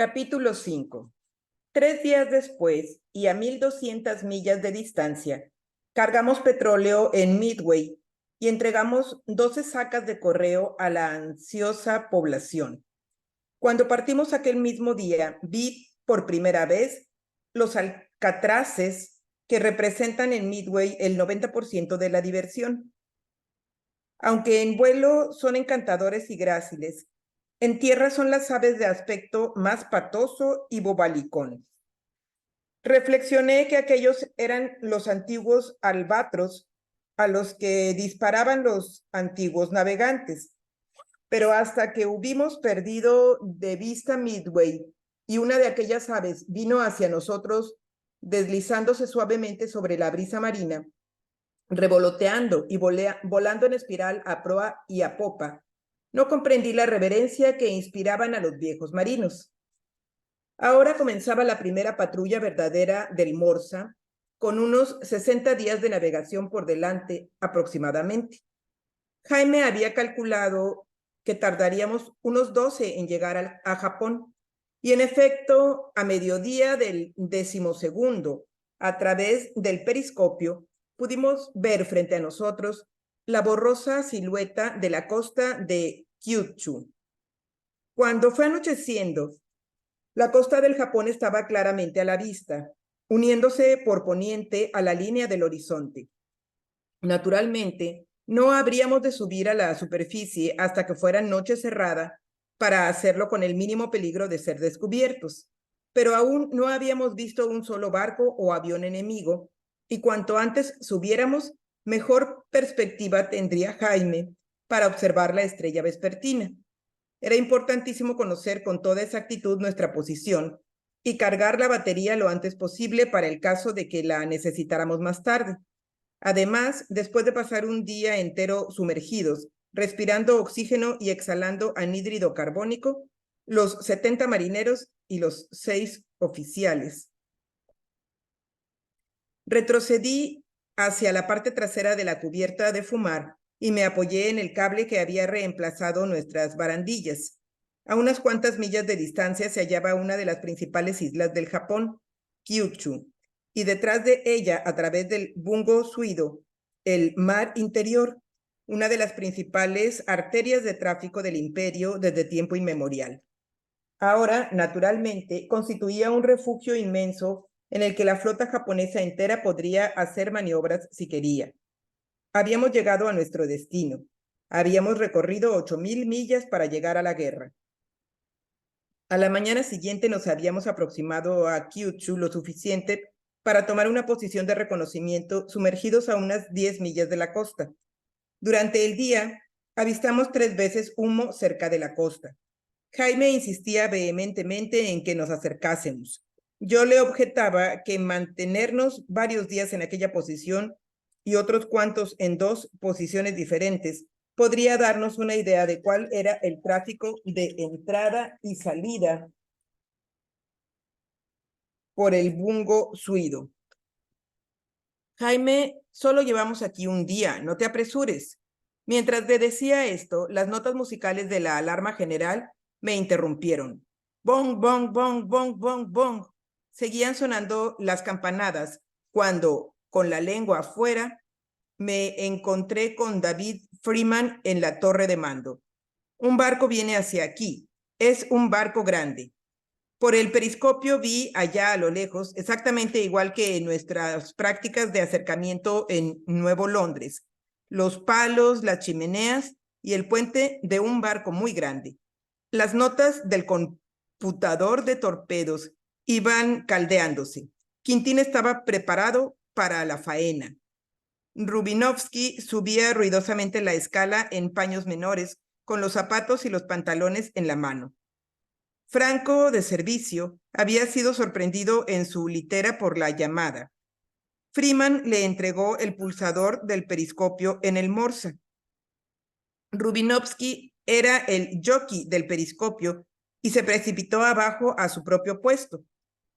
Capítulo 5. 3 días después, y a 1,200 millas de distancia, cargamos petróleo en Midway y entregamos 12 sacas de correo a la ansiosa población. Cuando partimos aquel mismo día, vi por primera vez los alcatraces que representan en Midway el 90% de la diversión. Aunque en vuelo son encantadores y gráciles, en tierra son las aves de aspecto más patoso y bobalicón. Reflexioné que aquellos eran los antiguos albatros a los que disparaban los antiguos navegantes, pero hasta que hubimos perdido de vista Midway y una de aquellas aves vino hacia nosotros deslizándose suavemente sobre la brisa marina, revoloteando y volando en espiral a proa y a popa, no comprendí la reverencia que inspiraban a los viejos marinos. Ahora comenzaba la primera patrulla verdadera del Morsa, con unos 60 días de navegación por delante aproximadamente. Jaime había calculado que tardaríamos unos 12 en llegar a Japón, y en efecto, a mediodía del 12º, a través del periscopio, pudimos ver frente a nosotros la borrosa silueta de la costa de Kyushu. Cuando fue anocheciendo, la costa del Japón estaba claramente a la vista, uniéndose por poniente a la línea del horizonte. Naturalmente, no habríamos de subir a la superficie hasta que fuera noche cerrada para hacerlo con el mínimo peligro de ser descubiertos, pero aún no habíamos visto un solo barco o avión enemigo, y cuanto antes subiéramos, mejor perspectiva tendría Jaime para observar la estrella vespertina. Era importantísimo conocer con toda exactitud nuestra posición y cargar la batería lo antes posible para el caso de que la necesitáramos más tarde. Además, después de pasar un día entero sumergidos, respirando oxígeno y exhalando anhídrido carbónico, los 70 marineros y los 6 oficiales. Retrocedí hacia la parte trasera de la cubierta de fumar y me apoyé en el cable que había reemplazado nuestras barandillas. A unas cuantas millas de distancia se hallaba una de las principales islas del Japón, Kyushu, y detrás de ella, a través del Bungo Suido, el mar interior, una de las principales arterias de tráfico del imperio desde tiempo inmemorial. Ahora, naturalmente, constituía un refugio inmenso en el que la flota japonesa entera podría hacer maniobras si quería. Habíamos llegado a nuestro destino. Habíamos recorrido 8,000 millas para llegar a la guerra. A la mañana siguiente nos habíamos aproximado a Kyushu lo suficiente para tomar una posición de reconocimiento sumergidos a unas 10 millas de la costa. Durante el día, avistamos 3 veces humo cerca de la costa. Jaime insistía vehementemente en que nos acercásemos. Yo le objetaba que mantenernos varios días en aquella posición y otros cuantos en 2 posiciones diferentes podría darnos una idea de cuál era el tráfico de entrada y salida por el Bungo Suido. Jaime, solo llevamos aquí un día, no te apresures. Mientras le decía esto, las notas musicales de la alarma general me interrumpieron. Bong, bong, bong, bong, bong, bong. Seguían sonando las campanadas cuando, con la lengua afuera, me encontré con David Freeman en la torre de mando. Un barco viene hacia aquí. Es un barco grande. Por el periscopio vi allá a lo lejos, exactamente igual que en nuestras prácticas de acercamiento en Nuevo Londres, los palos, las chimeneas y el puente de un barco muy grande. Las notas del computador de torpedos iban caldeándose. Quintín estaba preparado para la faena. Rubinovsky subía ruidosamente la escala en paños menores, con los zapatos y los pantalones en la mano. Franco, de servicio, había sido sorprendido en su litera por la llamada. Freeman le entregó el pulsador del periscopio en el Morsa. Rubinovsky era el jockey del periscopio y se precipitó abajo a su propio puesto.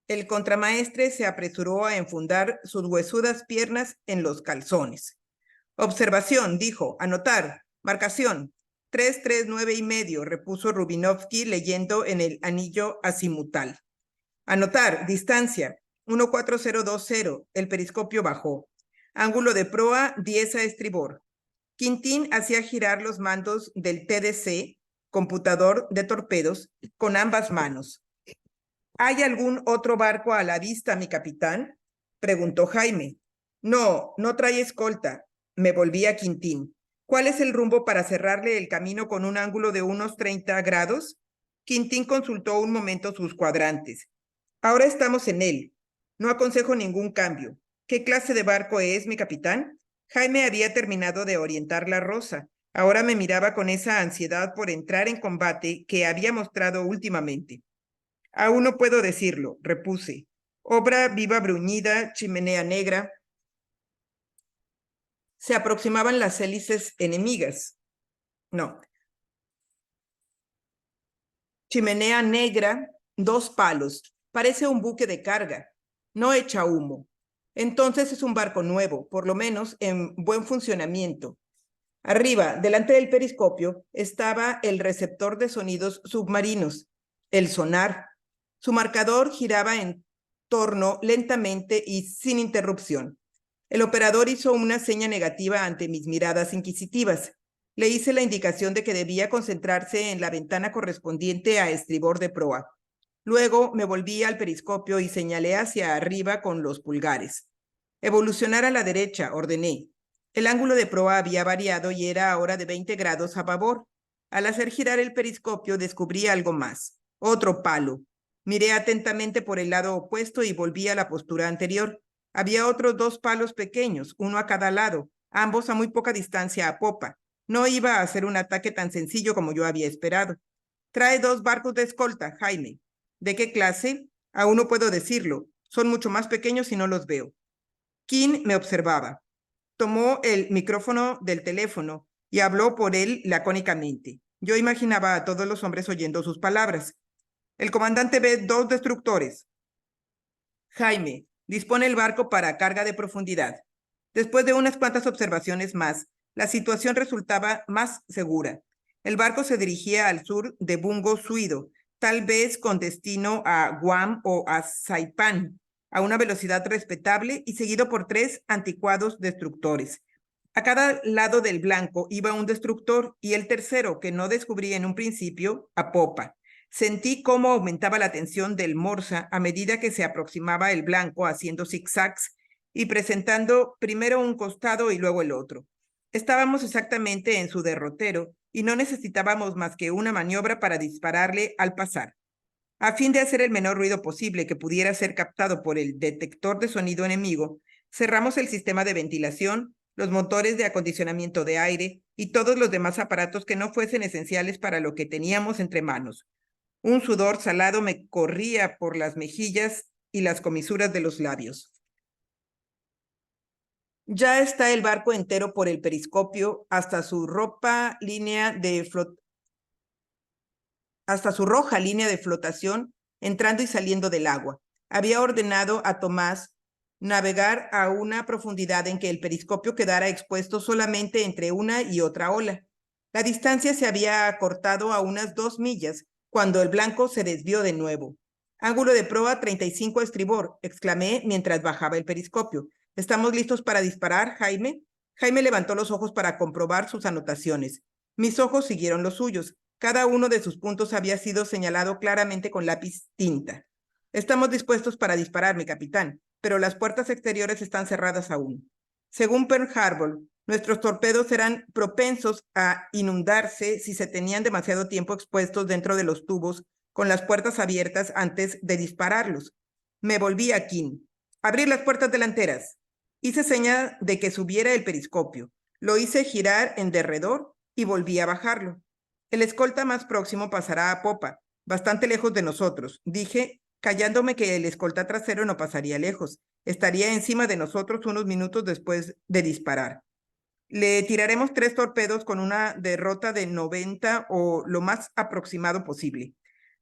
El contramaestre se apresuró a enfundar sus huesudas piernas en los calzones. Observación, dijo, anotar, marcación. 339,5, repuso Rubinovsky leyendo en el anillo azimutal. Anotar, distancia, 14020, el periscopio bajó. Ángulo de proa, 10 a estribor. Quintín hacía girar los mandos del TDC, computador de torpedos, con ambas manos. ¿Hay algún otro barco a la vista, mi capitán?, preguntó Jaime. No, no trae escolta. Me volví a Quintín. ¿Cuál es el rumbo para cerrarle el camino con un ángulo de unos 30 grados? Quintín consultó un momento sus cuadrantes. Ahora estamos en él. No aconsejo ningún cambio. ¿Qué clase de barco es, mi capitán? Jaime había terminado de orientar la Rosa. Ahora me miraba con esa ansiedad por entrar en combate que había mostrado últimamente. Aún no puedo decirlo, repuse. Obra viva bruñida, chimenea negra. Se aproximaban las hélices enemigas. No. Chimenea negra, 2 palos. Parece un buque de carga. No echa humo. Entonces es un barco nuevo, por lo menos en buen funcionamiento. Arriba, delante del periscopio, estaba el receptor de sonidos submarinos, el sonar. Su marcador giraba en torno lentamente y sin interrupción. El operador hizo una seña negativa ante mis miradas inquisitivas. Le hice la indicación de que debía concentrarse en la ventana correspondiente a estribor de proa. Luego me volví al periscopio y señalé hacia arriba con los pulgares. Evolucionar a la derecha, ordené. El ángulo de proa había variado y era ahora de 20 grados a babor. Al hacer girar el periscopio descubrí algo más. Otro palo. Miré atentamente por el lado opuesto y volví a la postura anterior. Había otros 2 palos pequeños, uno a cada lado, ambos a muy poca distancia a popa. No iba a ser un ataque tan sencillo como yo había esperado. Trae 2 barcos de escolta, Jaime. ¿De qué clase? Aún no puedo decirlo. Son mucho más pequeños y no los veo. King me observaba. Tomó el micrófono del teléfono y habló por él lacónicamente. Yo imaginaba a todos los hombres oyendo sus palabras. El comandante ve 2 destructores. Jaime, dispone el barco para carga de profundidad. Después de unas cuantas observaciones más, la situación resultaba más segura. El barco se dirigía al sur de Bungo Suido, tal vez con destino a Guam o a Saipán, a una velocidad respetable y seguido por 3 anticuados destructores. A cada lado del blanco iba un destructor y el tercero, que no descubrí en un principio, a popa. Sentí cómo aumentaba la tensión del morsa a medida que se aproximaba el blanco haciendo zigzags y presentando primero un costado y luego el otro. Estábamos exactamente en su derrotero y no necesitábamos más que una maniobra para dispararle al pasar. A fin de hacer el menor ruido posible que pudiera ser captado por el detector de sonido enemigo, cerramos el sistema de ventilación, los motores de acondicionamiento de aire y todos los demás aparatos que no fuesen esenciales para lo que teníamos entre manos. Un sudor salado me corría por las mejillas y las comisuras de los labios. Ya está el barco entero por el periscopio hasta su roja línea de flotación, entrando y saliendo del agua. Había ordenado a Tomás navegar a una profundidad en que el periscopio quedara expuesto solamente entre una y otra ola. La distancia se había acortado a unas 2 millas cuando el blanco se desvió de nuevo. Ángulo de proa 35 a estribor, exclamé mientras bajaba el periscopio. ¿Estamos listos para disparar, Jaime? Jaime levantó los ojos para comprobar sus anotaciones. Mis ojos siguieron los suyos. Cada uno de sus puntos había sido señalado claramente con lápiz tinta. Estamos dispuestos para disparar, mi capitán, pero las puertas exteriores están cerradas aún. Según Pearl Harbor, nuestros torpedos serán propensos a inundarse si se tenían demasiado tiempo expuestos dentro de los tubos con las puertas abiertas antes de dispararlos. Me volví a King. Abrir las puertas delanteras. Hice señal de que subiera el periscopio. Lo hice girar en derredor y volví a bajarlo. El escolta más próximo pasará a popa, bastante lejos de nosotros, dije, callándome que el escolta trasero no pasaría lejos. Estaría encima de nosotros unos minutos después de disparar. Le tiraremos 3 torpedos con una derrota de 90 o lo más aproximado posible.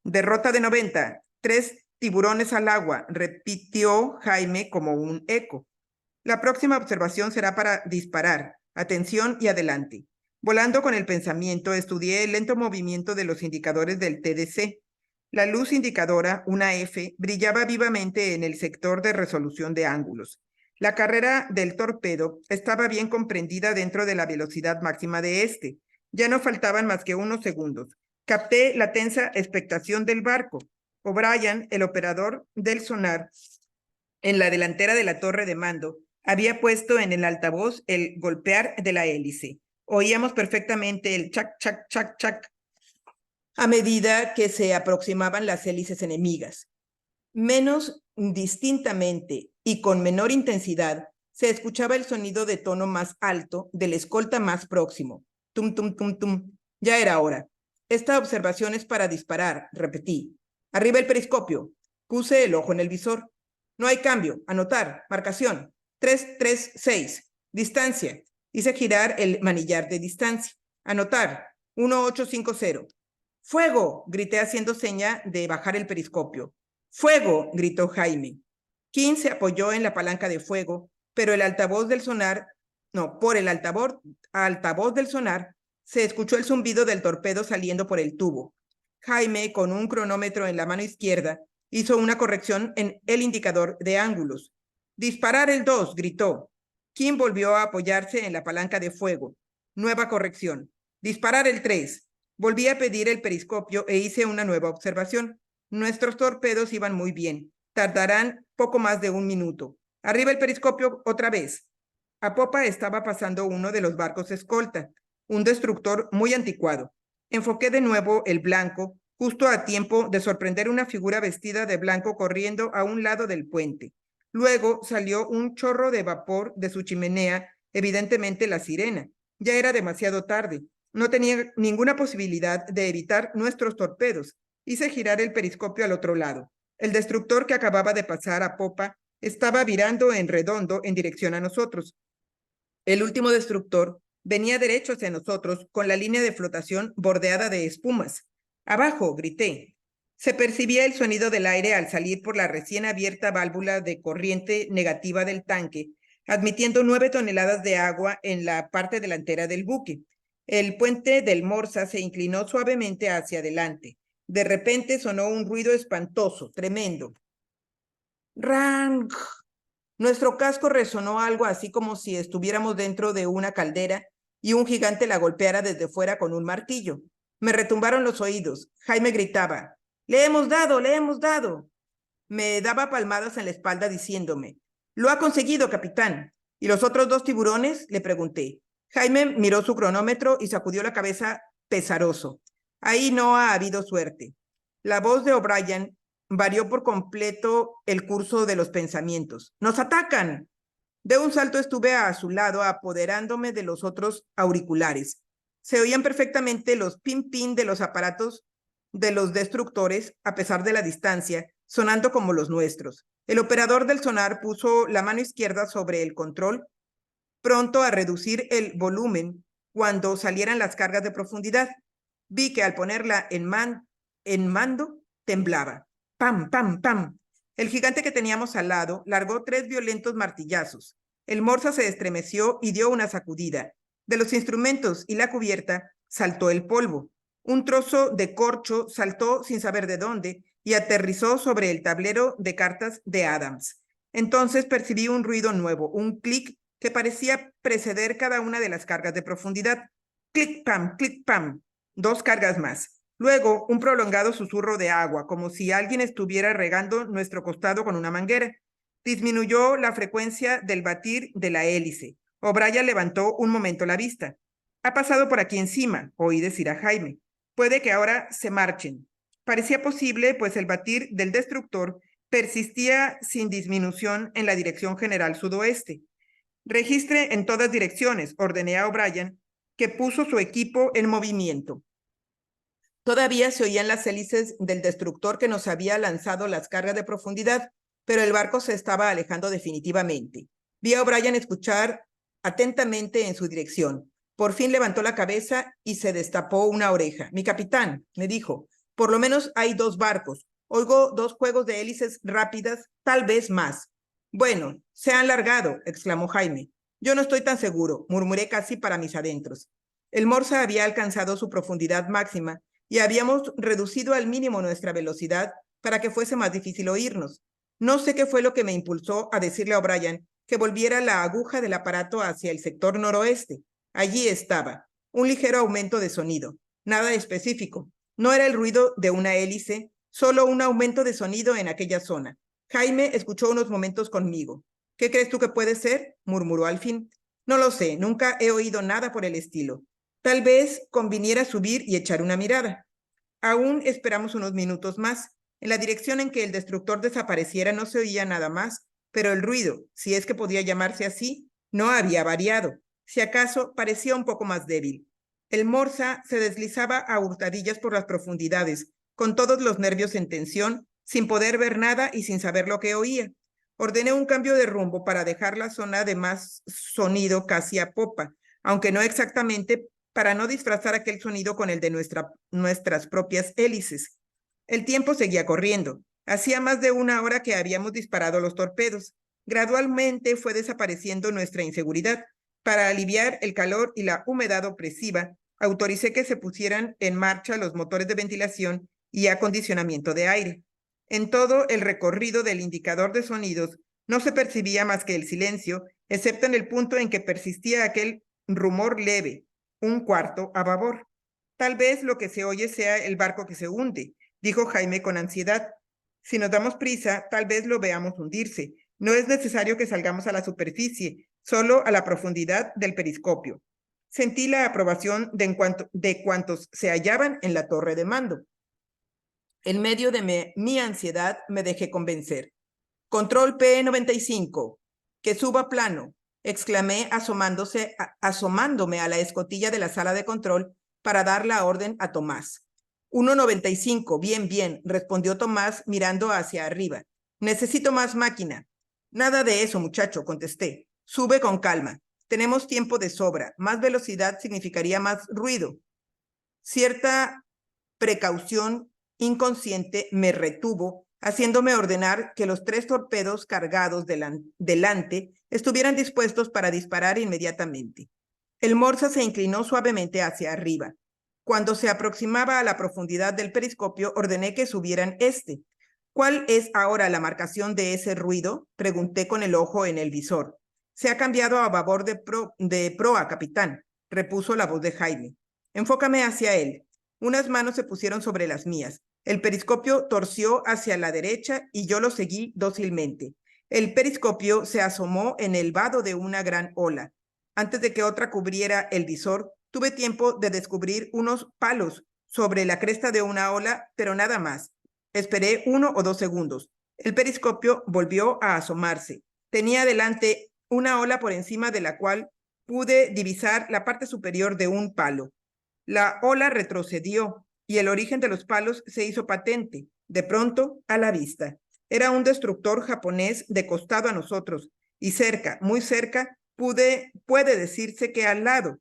Derrota de 90, 3 tiburones al agua, repitió Jaime como un eco. La próxima observación será para disparar. Atención y adelante. Volando con el pensamiento, estudié el lento movimiento de los indicadores del TDC. La luz indicadora, una F, brillaba vivamente en el sector de resolución de ángulos. La carrera del torpedo estaba bien comprendida dentro de la velocidad máxima de este. Ya no faltaban más que unos segundos. Capté la tensa expectación del barco. O'Brien, el operador del sonar, en la delantera de la torre de mando, había puesto en el altavoz el golpear de la hélice. Oíamos perfectamente el chac, chac, chac, chac a medida que se aproximaban las hélices enemigas. Menos distintamente y con menor intensidad, se escuchaba el sonido de tono más alto del escolta más próximo. Tum, tum, tum, tum. Ya era hora. Esta observación es para disparar, repetí. Arriba el periscopio. Puse el ojo en el visor. No hay cambio. Anotar. Marcación. 336. Distancia. Hice girar el manillar de distancia. Anotar. 1850. ¡Fuego! Grité haciendo seña de bajar el periscopio. ¡Fuego! Gritó Jaime. King se apoyó en la palanca de fuego, pero el altavoz del sonar, por el altavoz del sonar, se escuchó el zumbido del torpedo saliendo por el tubo. Jaime, con un cronómetro en la mano izquierda, hizo una corrección en el indicador de ángulos. ¡Disparar el 2! Gritó. King volvió a apoyarse en la palanca de fuego. Nueva corrección. ¡Disparar el 3! Volví a pedir el periscopio e hice una nueva observación. Nuestros torpedos iban muy bien. Tardarán poco más de un minuto. Arriba el periscopio otra vez. A popa estaba pasando uno de los barcos escolta, un destructor muy anticuado. Enfoqué de nuevo el blanco, justo a tiempo de sorprender una figura vestida de blanco corriendo a un lado del puente. Luego salió un chorro de vapor de su chimenea, evidentemente la sirena. Ya era demasiado tarde. No tenía ninguna posibilidad de evitar nuestros torpedos. Hice girar el periscopio al otro lado. El destructor que acababa de pasar a popa estaba virando en redondo en dirección a nosotros. El último destructor venía derecho hacia nosotros con la línea de flotación bordeada de espumas. ¡Abajo! Grité. Se percibía el sonido del aire al salir por la recién abierta válvula de corriente negativa del tanque, admitiendo 9 toneladas de agua en la parte delantera del buque. El puente del Morsa se inclinó suavemente hacia adelante. De repente sonó un ruido espantoso, tremendo. ¡Rang! Nuestro casco resonó algo así como si estuviéramos dentro de una caldera y un gigante la golpeara desde fuera con un martillo. Me retumbaron los oídos. Jaime gritaba, ¡le hemos dado, le hemos dado! Me daba palmadas en la espalda diciéndome, ¡lo ha conseguido, capitán! ¿Y los otros 2 tiburones? Le pregunté. Jaime miró su cronómetro y sacudió la cabeza pesaroso. Ahí no ha habido suerte. La voz de O'Brien varió por completo el curso de los pensamientos. ¡Nos atacan! De un salto estuve a su lado, apoderándome de los otros auriculares. Se oían perfectamente los pin-pin de los aparatos de los destructores, a pesar de la distancia, sonando como los nuestros. El operador del sonar puso la mano izquierda sobre el control, pronto a reducir el volumen cuando salieran las cargas de profundidad. Vi que al ponerla en mando, temblaba. ¡Pam, pam, pam! El gigante que teníamos al lado largó 3 violentos martillazos. El Morsa se estremeció y dio una sacudida. De los instrumentos y la cubierta saltó el polvo. Un trozo de corcho saltó sin saber de dónde y aterrizó sobre el tablero de cartas de Adams. Entonces percibí un ruido nuevo, un clic que parecía preceder cada una de las cargas de profundidad. Clic, pam, clic, pam. 2 cargas más. Luego, un prolongado susurro de agua, como si alguien estuviera regando nuestro costado con una manguera. Disminuyó la frecuencia del batir de la hélice. O'Brien levantó un momento la vista. Ha pasado por aquí encima, oí decir a Jaime. Puede que ahora se marchen. Parecía posible, pues el batir del destructor persistía sin disminución en la dirección general sudoeste. Registre en todas direcciones, ordené a O'Brien, que puso su equipo en movimiento. Todavía se oían las hélices del destructor que nos había lanzado las cargas de profundidad, pero el barco se estaba alejando definitivamente. Vi a O'Brien escuchar atentamente en su dirección. Por fin levantó la cabeza y se destapó una oreja. Mi capitán, me dijo, por lo menos hay 2 barcos. Oigo 2 juegos de hélices rápidas, tal vez más. Bueno, se han largado, exclamó Jaime. Yo no estoy tan seguro, murmuré casi para mis adentros. El Morsa había alcanzado su profundidad máxima y habíamos reducido al mínimo nuestra velocidad para que fuese más difícil oírnos. No sé qué fue lo que me impulsó a decirle a O'Brien que volviera la aguja del aparato hacia el sector noroeste. Allí estaba, un ligero aumento de sonido, nada específico. No era el ruido de una hélice, solo un aumento de sonido en aquella zona. Jaime escuchó unos momentos conmigo. ¿Qué crees tú que puede ser?, murmuró al fin. No lo sé, nunca he oído nada por el estilo. Tal vez conviniera subir y echar una mirada. Aún esperamos unos minutos más. En la dirección en que el destructor desapareciera no se oía nada más, pero el ruido, si es que podía llamarse así, no había variado. Si acaso parecía un poco más débil. El Morsa se deslizaba a hurtadillas por las profundidades, con todos los nervios en tensión, sin poder ver nada y sin saber lo que oía. Ordené un cambio de rumbo para dejar la zona de más sonido casi a popa, aunque no exactamente, para no disfrazar aquel sonido con el de nuestras propias hélices. El tiempo seguía corriendo. Hacía más de una hora que habíamos disparado los torpedos. Gradualmente fue desapareciendo nuestra inseguridad. Para aliviar el calor y la humedad opresiva, autoricé que se pusieran en marcha los motores de ventilación y acondicionamiento de aire. En todo el recorrido del indicador de sonidos no se percibía más que el silencio, excepto en el punto en que persistía aquel rumor leve, un cuarto a babor. Tal vez lo que se oye sea el barco que se hunde, dijo Jaime con ansiedad. Si nos damos prisa, tal vez lo veamos hundirse. No es necesario que salgamos a la superficie, solo a la profundidad del periscopio. Sentí la aprobación de cuantos se hallaban en la torre de mando. En medio de mi ansiedad me dejé convencer. Control P95, que suba plano, exclamé asomándome a la escotilla de la sala de control para dar la orden a Tomás. 1.95, bien, respondió Tomás mirando hacia arriba. Necesito más máquina. Nada de eso, muchacho, contesté. Sube con calma. Tenemos tiempo de sobra. Más velocidad significaría más ruido. Cierta precaución inconsciente me retuvo, haciéndome ordenar que los 3 torpedos cargados delante estuvieran dispuestos para disparar inmediatamente. El Morsa se inclinó suavemente hacia arriba. Cuando se aproximaba a la profundidad del periscopio, ordené que subieran este. ¿Cuál es ahora la marcación de ese ruido?, pregunté con el ojo en el visor. Se ha cambiado a babor de proa, capitán, repuso la voz de Jaime. Enfócame hacia él. Unas manos se pusieron sobre las mías. El periscopio torció hacia la derecha y yo lo seguí dócilmente. El periscopio se asomó en el vado de una gran ola. Antes de que otra cubriera el visor, tuve tiempo de descubrir unos palos sobre la cresta de una ola, pero nada más. Esperé 1 o 2 segundos. El periscopio volvió a asomarse. Tenía delante una ola por encima de la cual pude divisar la parte superior de un palo. La ola retrocedió y el origen de los palos se hizo patente, de pronto a la vista. Era un destructor japonés de costado a nosotros y cerca, muy cerca, puede decirse que al lado.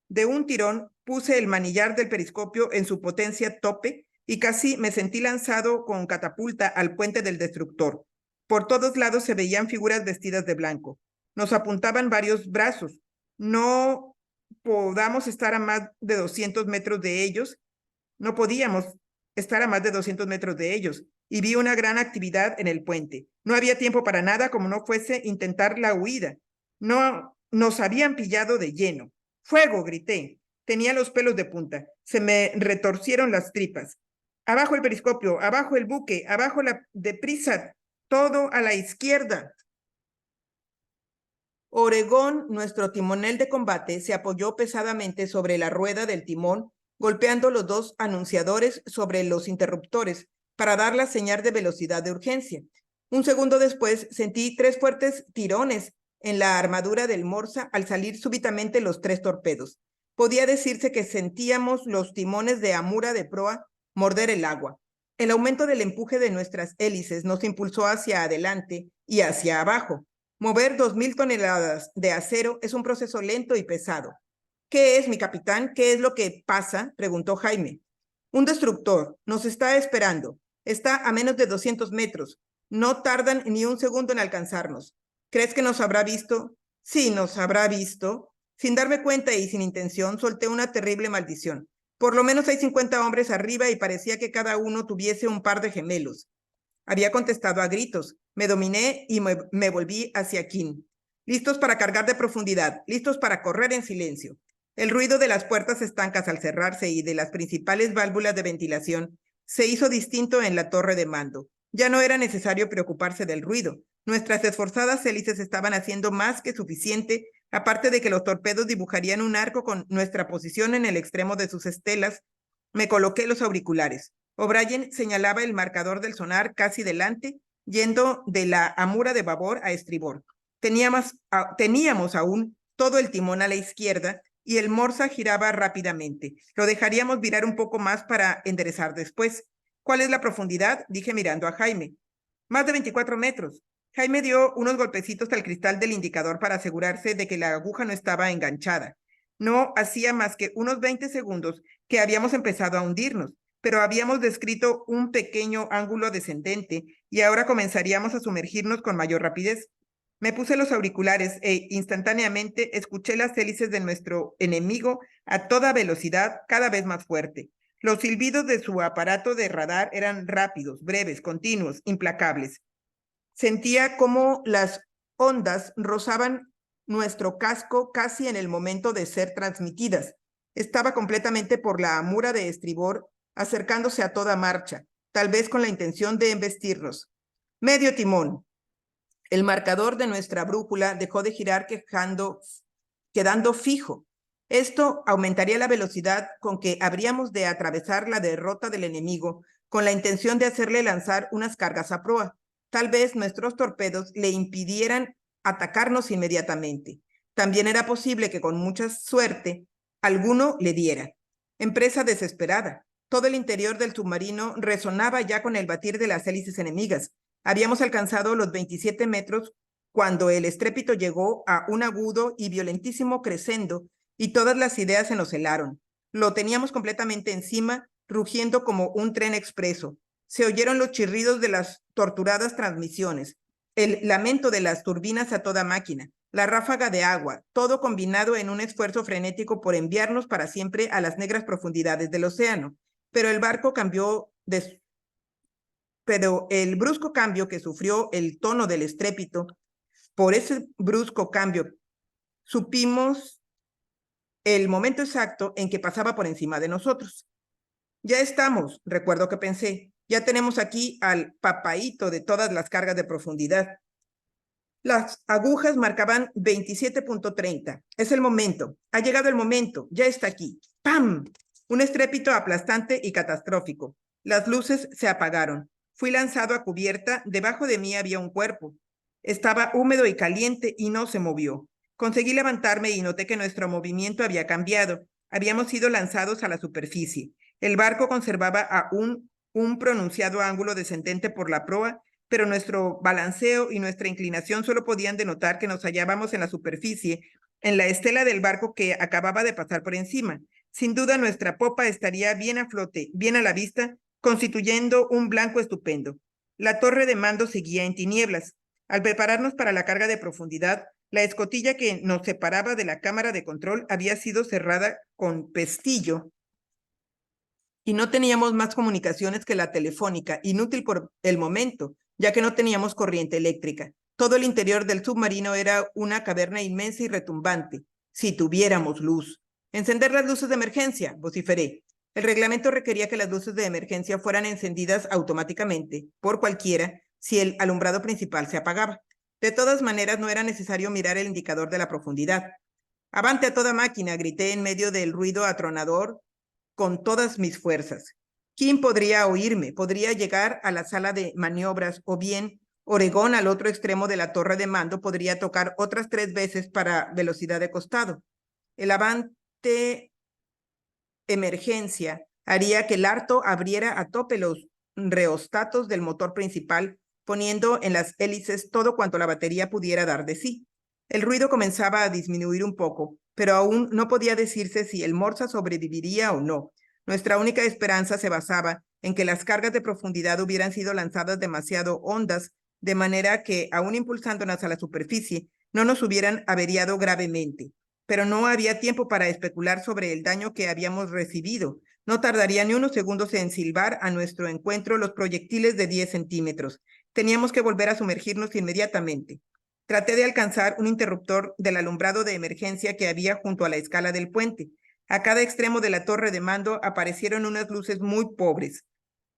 De un tirón puse el manillar del periscopio en su potencia tope y casi me sentí lanzado con catapulta al puente del destructor. Por todos lados se veían figuras vestidas de blanco. Nos apuntaban varios brazos. No podíamos estar a más de 200 metros de ellos, y vi una gran actividad en el puente. No había tiempo para nada como no fuese intentar la huida. No nos habían pillado de lleno. ¡Fuego!, grité. Tenía los pelos de punta. Se me retorcieron las tripas. Abajo el periscopio, abajo el buque, abajo deprisa, todo a la izquierda. Oregón, nuestro timonel de combate, se apoyó pesadamente sobre la rueda del timón, golpeando los 2 anunciadores sobre los interruptores para dar la señal de velocidad de urgencia. Un segundo después sentí 3 fuertes tirones en la armadura del Morsa al salir súbitamente los 3 torpedos. Podía decirse que sentíamos los timones de amura de proa morder el agua. El aumento del empuje de nuestras hélices nos impulsó hacia adelante y hacia abajo. Mover 2.000 toneladas de acero es un proceso lento y pesado. ¿Qué es, mi capitán? ¿Qué es lo que pasa?, preguntó Jaime. Un destructor nos está esperando. Está a menos de 200 metros. No tardan ni un segundo en alcanzarnos. ¿Crees que nos habrá visto? Sí, nos habrá visto. Sin darme cuenta y sin intención, solté una terrible maldición. Por lo menos hay 50 hombres arriba y parecía que cada uno tuviese un par de gemelos. Había contestado a gritos. Me dominé y me volví hacia Kim. Listos para cargar de profundidad, listos para correr en silencio. El ruido de las puertas estancas al cerrarse y de las principales válvulas de ventilación se hizo distinto en la torre de mando. Ya no era necesario preocuparse del ruido. Nuestras esforzadas hélices estaban haciendo más que suficiente, aparte de que los torpedos dibujarían un arco con nuestra posición en el extremo de sus estelas. Me coloqué los auriculares. O'Brien señalaba el marcador del sonar casi delante, yendo de la amura de babor a estribor. Teníamos aún todo el timón a la izquierda y el morsa giraba rápidamente. Lo dejaríamos virar un poco más para enderezar después. ¿Cuál es la profundidad? Dije mirando a Jaime. Más de 24 metros. Jaime dio unos golpecitos al cristal del indicador para asegurarse de que la aguja no estaba enganchada. No hacía más que unos 20 segundos que habíamos empezado a hundirnos, pero habíamos descrito un pequeño ángulo descendente y ahora comenzaríamos a sumergirnos con mayor rapidez. Me puse los auriculares e instantáneamente escuché las hélices de nuestro enemigo a toda velocidad, cada vez más fuerte. Los silbidos de su aparato de radar eran rápidos, breves, continuos, implacables. Sentía cómo las ondas rozaban nuestro casco casi en el momento de ser transmitidas. Estaba completamente por la amura de estribor, acercándose a toda marcha, tal vez con la intención de embestirnos. Medio timón. El marcador de nuestra brújula dejó de girar quedando fijo. Esto aumentaría la velocidad con que habríamos de atravesar la derrota del enemigo con la intención de hacerle lanzar unas cargas a proa. Tal vez nuestros torpedos le impidieran atacarnos inmediatamente. También era posible que con mucha suerte alguno le diera. Empresa desesperada. Todo el interior del submarino resonaba ya con el batir de las hélices enemigas. Habíamos alcanzado los 27 metros cuando el estrépito llegó a un agudo y violentísimo crescendo y todas las ideas se nos helaron. Lo teníamos completamente encima, rugiendo como un tren expreso. Se oyeron los chirridos de las torturadas transmisiones, el lamento de las turbinas a toda máquina, la ráfaga de agua, todo combinado en un esfuerzo frenético por enviarnos para siempre a las negras profundidades del océano. Pero el barco cambió Pero el brusco cambio que sufrió el tono del estrépito, por ese brusco cambio, supimos el momento exacto en que pasaba por encima de nosotros. Ya estamos, recuerdo que pensé, ya tenemos aquí al papaíto de todas las cargas de profundidad. Las agujas marcaban 27.30. Es el momento, ha llegado el momento, ya está aquí. ¡Pam! Un estrépito aplastante y catastrófico. Las luces se apagaron. Fui lanzado a cubierta, debajo de mí había un cuerpo. Estaba húmedo y caliente y no se movió. Conseguí levantarme y noté que nuestro movimiento había cambiado. Habíamos sido lanzados a la superficie. El barco conservaba aún un pronunciado ángulo descendente por la proa, pero nuestro balanceo y nuestra inclinación solo podían denotar que nos hallábamos en la superficie, en la estela del barco que acababa de pasar por encima. Sin duda nuestra popa estaría bien a flote, bien a la vista, constituyendo un blanco estupendo. La torre de mando seguía en tinieblas. Al prepararnos para la carga de profundidad, la escotilla que nos separaba de la cámara de control había sido cerrada con pestillo y no teníamos más comunicaciones que la telefónica, inútil por el momento, ya que no teníamos corriente eléctrica. Todo el interior del submarino era una caverna inmensa y retumbante. Si tuviéramos luz. Encender las luces de emergencia, vociferé. El reglamento requería que las luces de emergencia fueran encendidas automáticamente, por cualquiera, si el alumbrado principal se apagaba. De todas maneras, no era necesario mirar el indicador de la profundidad. Avante a toda máquina, grité en medio del ruido atronador con todas mis fuerzas. ¿Quién podría oírme? Podría llegar a la sala de maniobras o bien Oregón al otro extremo de la torre de mando podría tocar otras 3 veces para velocidad de costado. El avante emergencia haría que el arto abriera a tope los reostatos del motor principal, poniendo en las hélices todo cuanto la batería pudiera dar de sí. El ruido comenzaba a disminuir un poco, pero aún no podía decirse si el Morsa sobreviviría o no. Nuestra única esperanza se basaba en que las cargas de profundidad hubieran sido lanzadas demasiado hondas, de manera que, aún impulsándonos a la superficie, no nos hubieran averiado gravemente. pero no había tiempo para especular sobre el daño que habíamos recibido. No tardaría ni unos segundos en silbar a nuestro encuentro los proyectiles de 10 centímetros. Teníamos que volver a sumergirnos inmediatamente. Traté de alcanzar un interruptor del alumbrado de emergencia que había junto a la escala del puente. A cada extremo de la torre de mando aparecieron unas luces muy pobres.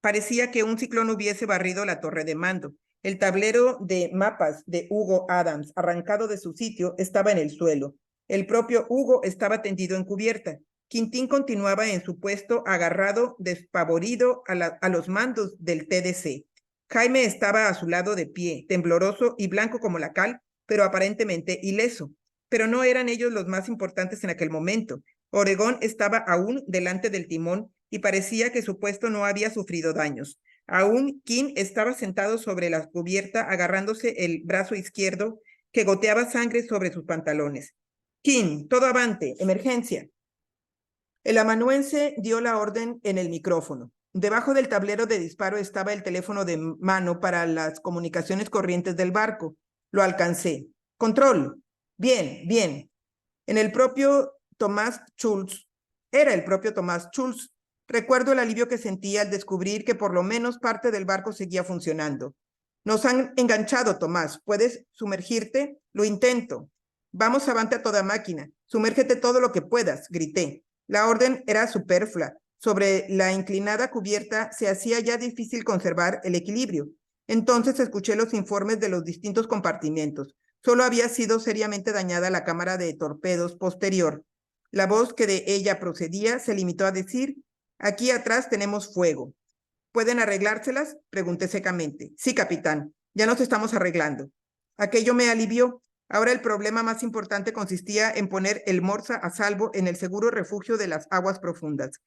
Parecía que un ciclón hubiese barrido la torre de mando. El tablero de mapas de Hugo Adams, arrancado de su sitio, estaba en el suelo. El propio Hugo estaba tendido en cubierta. Quintín continuaba en su puesto, agarrado, despavorido a los mandos del TDC. Jaime estaba a su lado de pie, tembloroso y blanco como la cal, pero aparentemente ileso. Pero no eran ellos los más importantes en aquel momento. Oregón estaba aún delante del timón y parecía que su puesto no había sufrido daños. Aún Kim estaba sentado sobre la cubierta, agarrándose el brazo izquierdo, que goteaba sangre sobre sus pantalones. Kim, todo avante, emergencia. El amanuense dio la orden en el micrófono. Debajo del tablero de disparo estaba el teléfono de mano para las comunicaciones corrientes del barco. Lo alcancé. Control. Bien, bien. Era el propio Tomás Schultz. Recuerdo el alivio que sentía al descubrir que por lo menos parte del barco seguía funcionando. Nos han enganchado, Tomás. ¿Puedes sumergirte? Lo intento. Vamos avante a toda máquina. Sumérgete todo lo que puedas, grité. La orden era superflua. Sobre la inclinada cubierta se hacía ya difícil conservar el equilibrio. Entonces escuché los informes de los distintos compartimentos. Solo había sido seriamente dañada la cámara de torpedos posterior. La voz que de ella procedía se limitó a decir: aquí atrás tenemos fuego. ¿Pueden arreglárselas? Pregunté secamente. Sí, capitán, ya nos estamos arreglando. Aquello me alivió. Ahora el problema más importante consistía en poner el Morsa a salvo en el seguro refugio de las aguas profundas.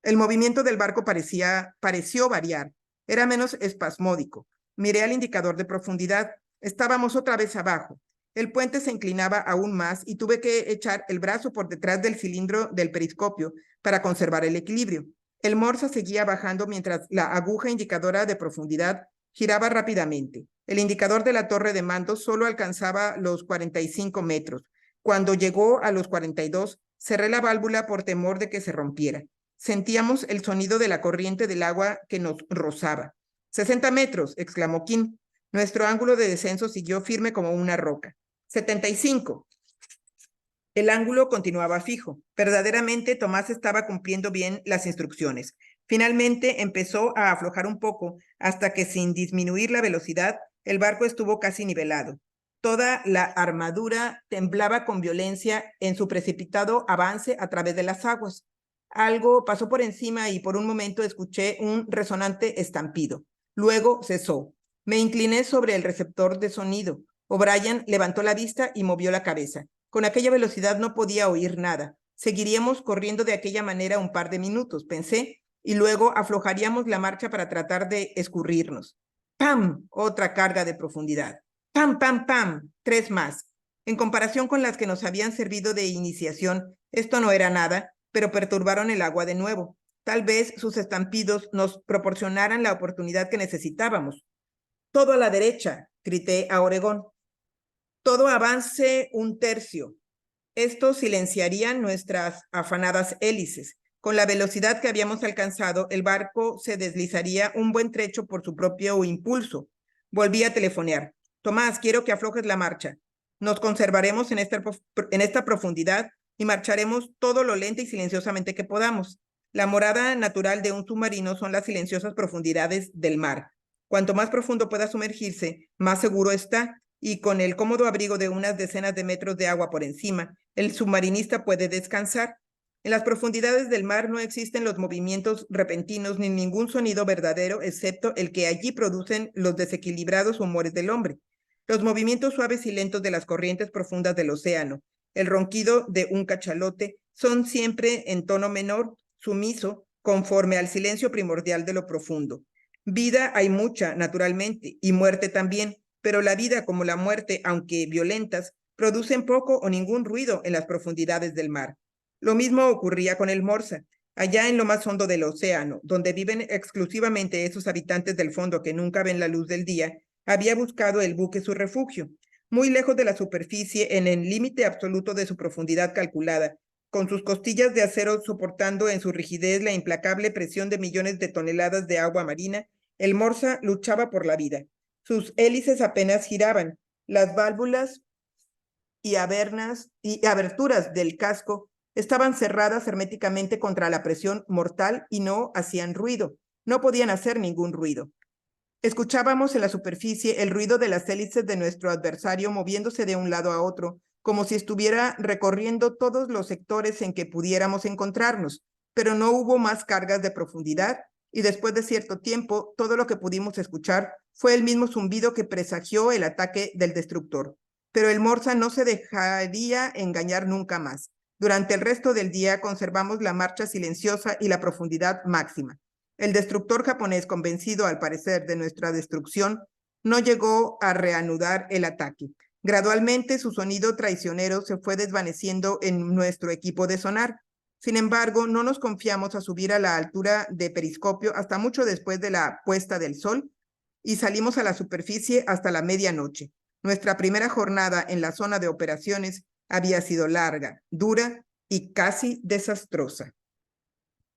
El movimiento del barco pareció variar. Era menos espasmódico. Miré al indicador de profundidad. Estábamos otra vez abajo. El puente se inclinaba aún más y tuve que echar el brazo por detrás del cilindro del periscopio para conservar el equilibrio. El Morsa seguía bajando mientras la aguja indicadora de profundidad giraba rápidamente. El indicador de la torre de mando solo alcanzaba los 45 metros. Cuando llegó a los 42, cerré la válvula por temor de que se rompiera. Sentíamos el sonido de la corriente del agua que nos rozaba. 60 metros, exclamó Kim. Nuestro ángulo de descenso siguió firme como una roca. 75. El ángulo continuaba fijo. Verdaderamente, Tomás estaba cumpliendo bien las instrucciones. Finalmente empezó a aflojar un poco, hasta que sin disminuir la velocidad, el barco estuvo casi nivelado. Toda la armadura temblaba con violencia en su precipitado avance a través de las aguas. Algo pasó por encima y por un momento escuché un resonante estampido. Luego cesó. Me incliné sobre el receptor de sonido. O'Brien levantó la vista y movió la cabeza. Con aquella velocidad no podía oír nada. Seguiríamos corriendo de aquella manera un par de minutos, pensé, y luego aflojaríamos la marcha para tratar de escurrirnos. ¡Pam! Otra carga de profundidad. ¡Pam, pam, pam! 3 más. En comparación con las que nos habían servido de iniciación, esto no era nada, pero perturbaron el agua de nuevo. Tal vez sus estampidos nos proporcionaran la oportunidad que necesitábamos. Todo a la derecha, grité a Oregón. Todo avance 1/3. Esto silenciaría nuestras afanadas hélices. Con la velocidad que habíamos alcanzado, el barco se deslizaría un buen trecho por su propio impulso. Volví a telefonear. Tomás, quiero que aflojes la marcha. Nos conservaremos en esta profundidad y marcharemos todo lo lenta y silenciosamente que podamos. La morada natural de un submarino son las silenciosas profundidades del mar. Cuanto más profundo pueda sumergirse, más seguro está, y con el cómodo abrigo de unas decenas de metros de agua por encima, el submarinista puede descansar. En las profundidades del mar no existen los movimientos repentinos ni ningún sonido verdadero, excepto el que allí producen los desequilibrados humores del hombre. Los movimientos suaves y lentos de las corrientes profundas del océano, el ronquido de un cachalote, son siempre en tono menor, sumiso, conforme al silencio primordial de lo profundo. Vida hay mucha, naturalmente, y muerte también, pero la vida como la muerte, aunque violentas, producen poco o ningún ruido en las profundidades del mar. Lo mismo ocurría con el Morsa. Allá en lo más hondo del océano, donde viven exclusivamente esos habitantes del fondo que nunca ven la luz del día, había buscado el buque su refugio. muy lejos de la superficie, en el límite absoluto de su profundidad calculada, con sus costillas de acero soportando en su rigidez la implacable presión de millones de toneladas de agua marina, el Morsa luchaba por la vida. Sus hélices apenas giraban, las válvulas y aberturas del casco estaban cerradas herméticamente contra la presión mortal y no hacían ruido, no podían hacer ningún ruido. Escuchábamos en la superficie el ruido de las hélices de nuestro adversario moviéndose de un lado a otro, como si estuviera recorriendo todos los sectores en que pudiéramos encontrarnos, pero no hubo más cargas de profundidad y después de cierto tiempo todo lo que pudimos escuchar fue el mismo zumbido que presagió el ataque del destructor. Pero el Morsa no se dejaría engañar nunca más. Durante el resto del día conservamos la marcha silenciosa y la profundidad máxima. El destructor japonés, convencido al parecer de nuestra destrucción, no llegó a reanudar el ataque. Gradualmente su sonido traicionero se fue desvaneciendo en nuestro equipo de sonar. Sin embargo, no nos confiamos a subir a la altura de periscopio hasta mucho después de la puesta del sol y salimos a la superficie hasta la medianoche. Nuestra primera jornada en la zona de operaciones había sido larga, dura y casi desastrosa.